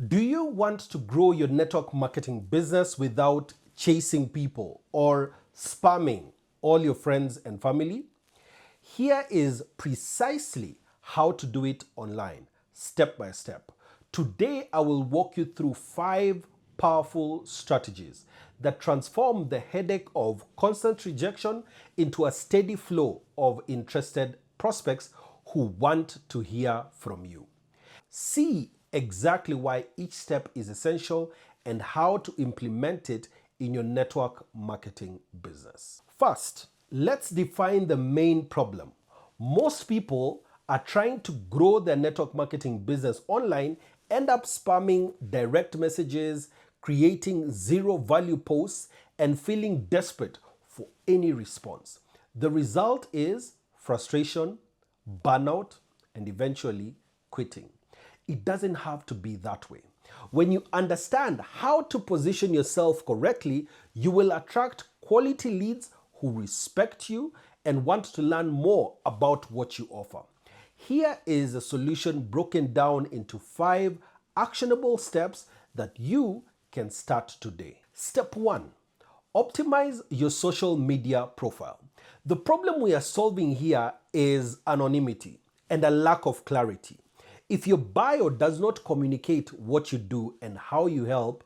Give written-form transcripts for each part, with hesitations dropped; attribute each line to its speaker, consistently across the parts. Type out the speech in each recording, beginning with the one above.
Speaker 1: Do you want to grow your network marketing business without chasing people or spamming all your friends and family? Here is precisely how to do it online, step by step. Today, I will walk you through 5 powerful strategies that transform the headache of constant rejection into a steady flow of interested prospects who want to hear from you. See exactly why each step is essential and how to implement it in your network marketing business. First, let's define the main problem. Most people are trying to grow their network marketing business online, end up spamming direct messages, creating zero value posts, and feeling desperate for any response. The result is frustration, burnout, and eventually quitting. It doesn't have to be that way. When you understand how to position yourself correctly, you will attract quality leads who respect you and want to learn more about what you offer. Here is a solution broken down into 5 actionable steps that you can start today. Step 1. Optimize your social media profile. The problem we are solving here is anonymity and a lack of clarity. If your bio does not communicate what you do and how you help,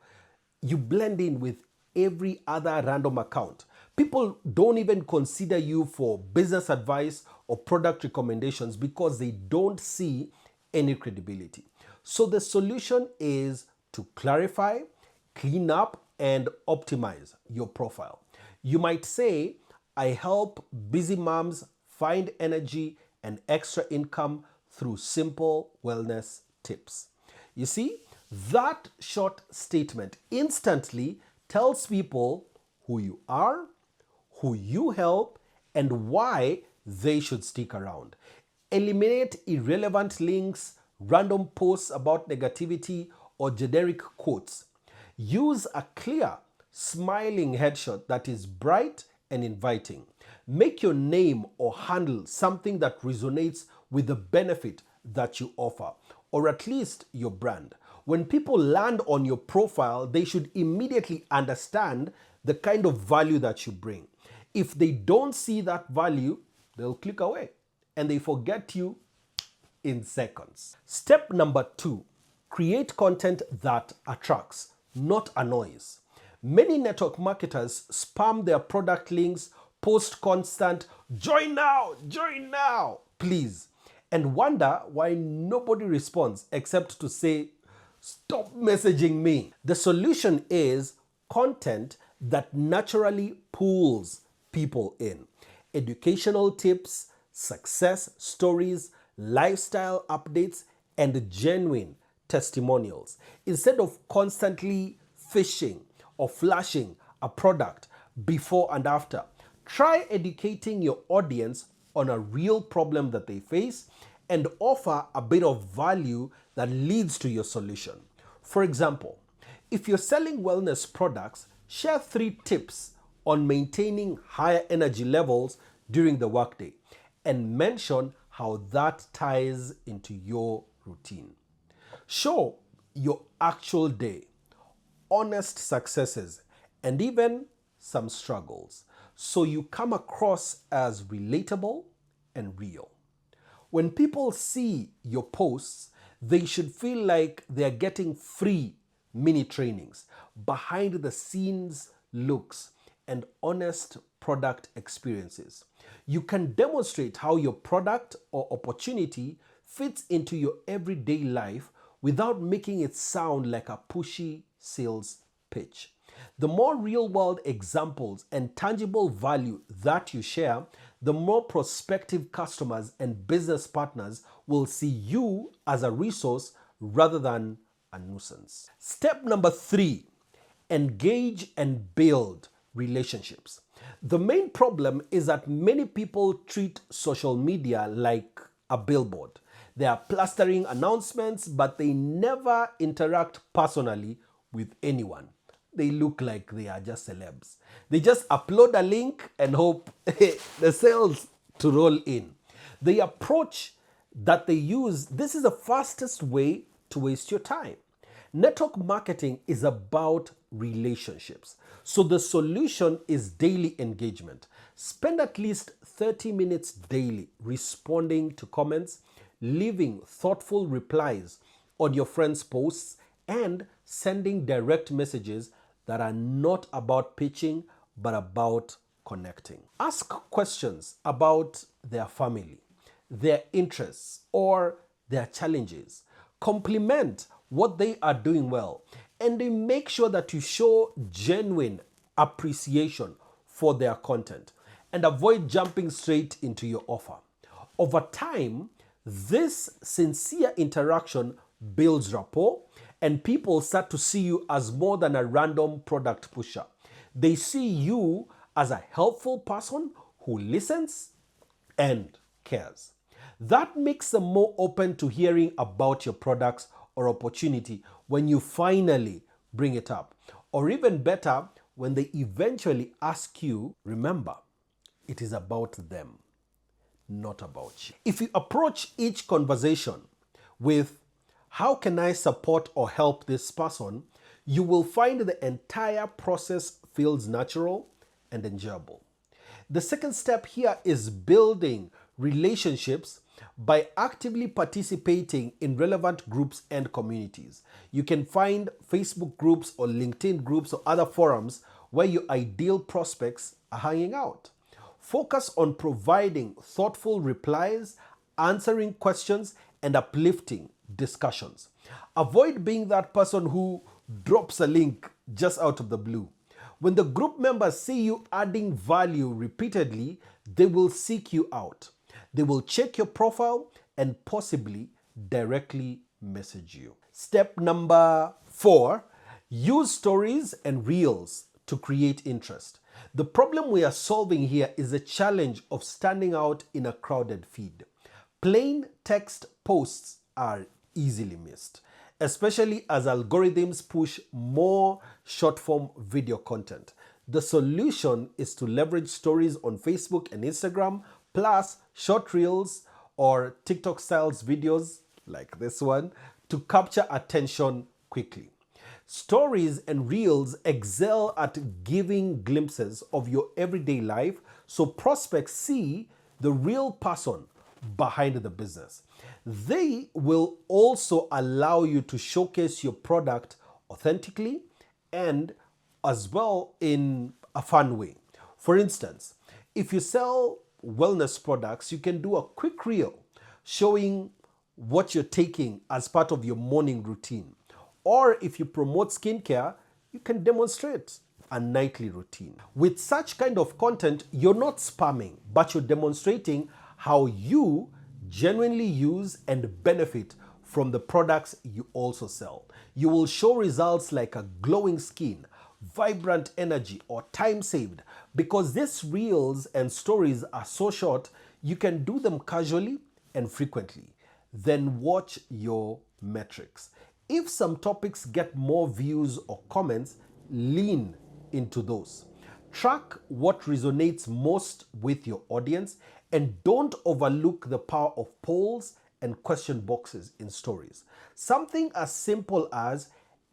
Speaker 1: you blend in with every other random account. People don't even consider you for business advice or product recommendations because they don't see any credibility. So the solution is to clarify, clean up, and optimize your profile. You might say, I help busy moms find energy and extra income through simple wellness tips. You see, that short statement instantly tells people who you are, who you help, and why they should stick around. Eliminate irrelevant links, random posts about negativity, or generic quotes. Use a clear, smiling headshot that is bright and inviting. Make your name or handle something that resonates with the benefit that you offer, or at least your brand. When people land on your profile, they should immediately understand the kind of value that you bring. If they don't see that value, they'll click away and they forget you in seconds. Step number 2, create content that attracts, not annoys. Many network marketers spam their product links, post constant, join now, please, and wonder why nobody responds except to say, stop messaging me. The solution is content that naturally pulls people in. Educational tips, success stories, lifestyle updates, and genuine testimonials. Instead of constantly fishing or flashing a product before and after, try educating your audience on a real problem that they face and offer a bit of value that leads to your solution. For example, if you're selling wellness products, share 3 tips on maintaining higher energy levels during the workday and mention how that ties into your routine. Show your actual day, honest successes, and even some struggles, so you come across as relatable and real. When people see your posts, they should feel like they're getting free mini trainings, behind the scenes looks, and honest product experiences. You can demonstrate how your product or opportunity fits into your everyday life without making it sound like a pushy sales pitch. The more real-world examples and tangible value that you share, the more prospective customers and business partners will see you as a resource rather than a nuisance. Step number 3, engage and build relationships. The main problem is that many people treat social media like a billboard. They are plastering announcements, but they never interact personally with anyone. They look like they are just celebs. They just upload a link and hope the sales to roll in. The approach that they use, this is the fastest way to waste your time. Network marketing is about relationships. So the solution is daily engagement. Spend at least 30 minutes daily responding to comments, leaving thoughtful replies on your friends' posts, and sending direct messages that are not about pitching but about connecting. Ask questions about their family, their interests, or their challenges. Compliment what they are doing well, and then make sure that you show genuine appreciation for their content and avoid jumping straight into your offer. Over time, this sincere interaction builds rapport, and people start to see you as more than a random product pusher. They see you as a helpful person who listens and cares. That makes them more open to hearing about your products or opportunity when you finally bring it up. Or even better, when they eventually ask you, remember, it is about them, not about you. If you approach each conversation with, how can I support or help this person, you will find the entire process feels natural and enjoyable. The second step here is building relationships by actively participating in relevant groups and communities. You can find Facebook groups or LinkedIn groups or other forums where your ideal prospects are hanging out. Focus on providing thoughtful replies, answering questions, and uplifting discussions. Avoid being that person who drops a link just out of the blue. When the group members see you adding value repeatedly, they will seek you out. They will check your profile and possibly directly message you. Step number 4, use stories and reels to create interest. The problem we are solving here is the challenge of standing out in a crowded feed. Plain text posts are easily missed, especially as algorithms push more short-form video content. The solution is to leverage stories on Facebook and Instagram, plus short reels or TikTok styles videos like this one to capture attention quickly. Stories and reels excel at giving glimpses of your everyday life so prospects see the real person behind the business. They will also allow you to showcase your product authentically and as well in a fun way. For instance, if you sell wellness products, you can do a quick reel showing what you're taking as part of your morning routine. Or if you promote skincare, you can demonstrate a nightly routine. With such kind of content, you're not spamming, but you're demonstrating how you genuinely use and benefit from the products you also sell. You will show results like a glowing skin, vibrant energy, or time saved. Because these reels and stories are so short, you can do them casually and frequently. Then watch your metrics. If some topics get more views or comments, lean into those. Track what resonates most with your audience, and don't overlook the power of polls and question boxes in stories. Something as simple as,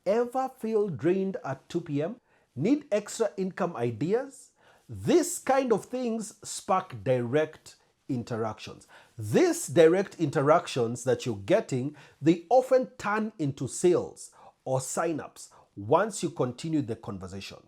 Speaker 1: ever feel drained at 2 p.m.? Need extra income ideas? This kind of things spark direct interactions. These direct interactions that you're getting, they often turn into sales or signups once you continue the conversation.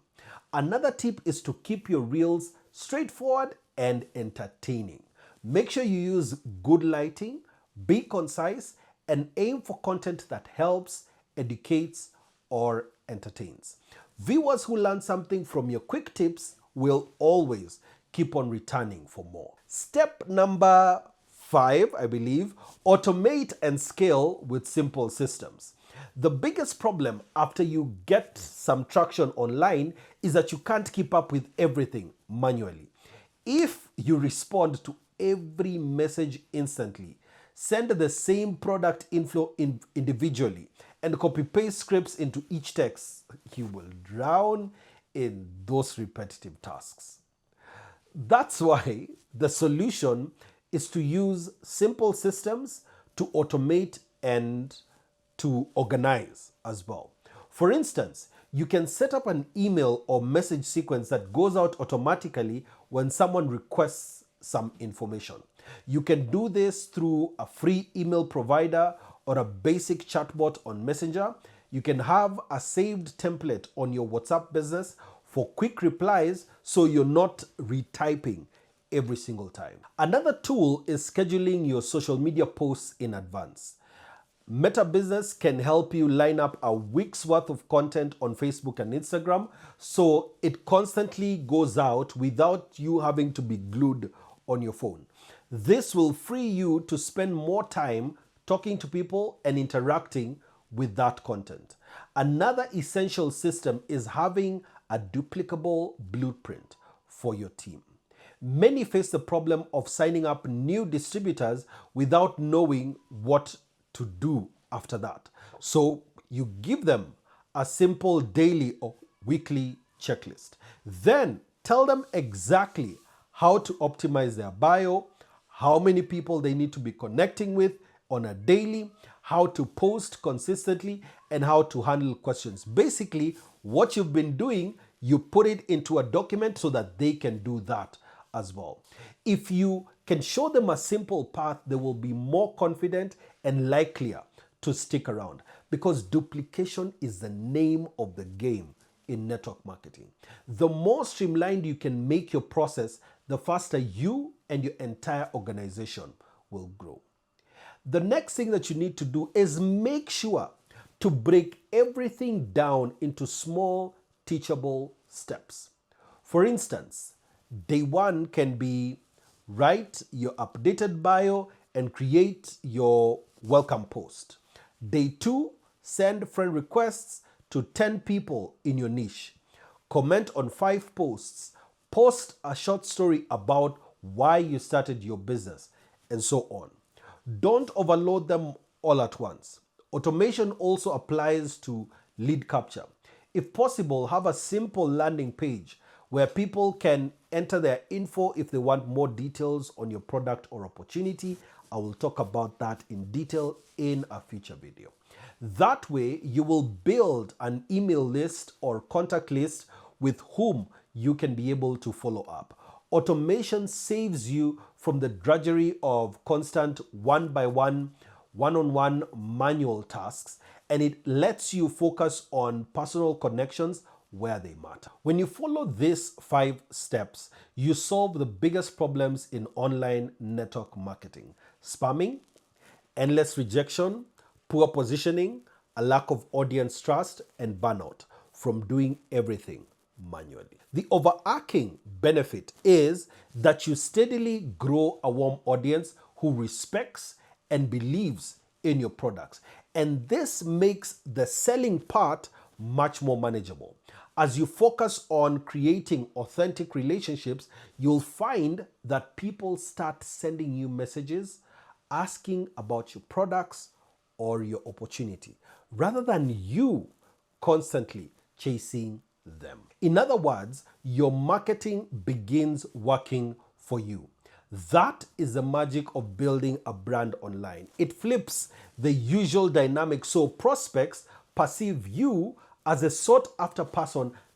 Speaker 1: Another tip is to keep your reels straightforward and entertaining. Make sure you use good lighting, be concise, and aim for content that helps, educates, or entertains. Viewers who learn something from your quick tips will always keep on returning for more. Step number 5, I believe, automate and scale with simple systems. The biggest problem after you get some traction online is that you can't keep up with everything manually. If you respond to every message instantly, send the same product info individually, and copy-paste scripts into each text, you will drown in those repetitive tasks. That's why the solution is to use simple systems to automate and to organize. as well. For instance, you can set up an email or message sequence that goes out automatically when someone requests some information. You can do this through a free email provider or a basic chatbot on Messenger. You can have a saved template on your WhatsApp business for quick replies so you're not retyping every single time. Another tool is scheduling your social media posts in advance. Meta Business can help you line up a week's worth of content on Facebook and Instagram so it constantly goes out without you having to be glued on your phone. This will free you to spend more time talking to people and interacting with that content. Another essential system is having a duplicable blueprint for your team. Many face the problem of signing up new distributors without knowing what to do after that. So you give them a simple daily or weekly checklist. Then tell them exactly how to optimize their bio, how many people they need to be connecting with on a daily, how to post consistently, and how to handle questions. Basically, what you've been doing, you put it into a document so that they can do that as well. If you can show them a simple path, they will be more confident and likelier to stick around, because duplication is the name of the game in network marketing. The more streamlined you can make your process, the faster you and your entire organization will grow. The next thing that you need to do is make sure to break everything down into small, teachable steps. For instance, day one can be write your updated bio and create your welcome post. Day two, send friend requests to 10 people in your niche. Comment on 5 posts. Post a short story about why you started your business, and so on. Don't overload them all at once. Automation also applies to lead capture. If possible, have a simple landing page where people can enter their info if they want more details on your product or opportunity. I will talk about that in detail in a future video. That way, you will build an email list or contact list with whom you can be able to follow up. Automation saves you from the drudgery of constant one-by-one, one-on-one manual tasks, and it lets you focus on personal connections where they matter. When you follow these 5 steps, you solve the biggest problems in online network marketing: spamming, endless rejection, poor positioning, a lack of audience trust, and burnout from doing everything manually. The overarching benefit is that you steadily grow a warm audience who respects and believes in your products. And this makes the selling part much more manageable. As you focus on creating authentic relationships, you'll find that people start sending you messages asking about your products or your opportunity, rather than you constantly chasing them. In other words, your marketing begins working for you. That is the magic of building a brand online. It flips the usual dynamic, so prospects perceive you as a sought after person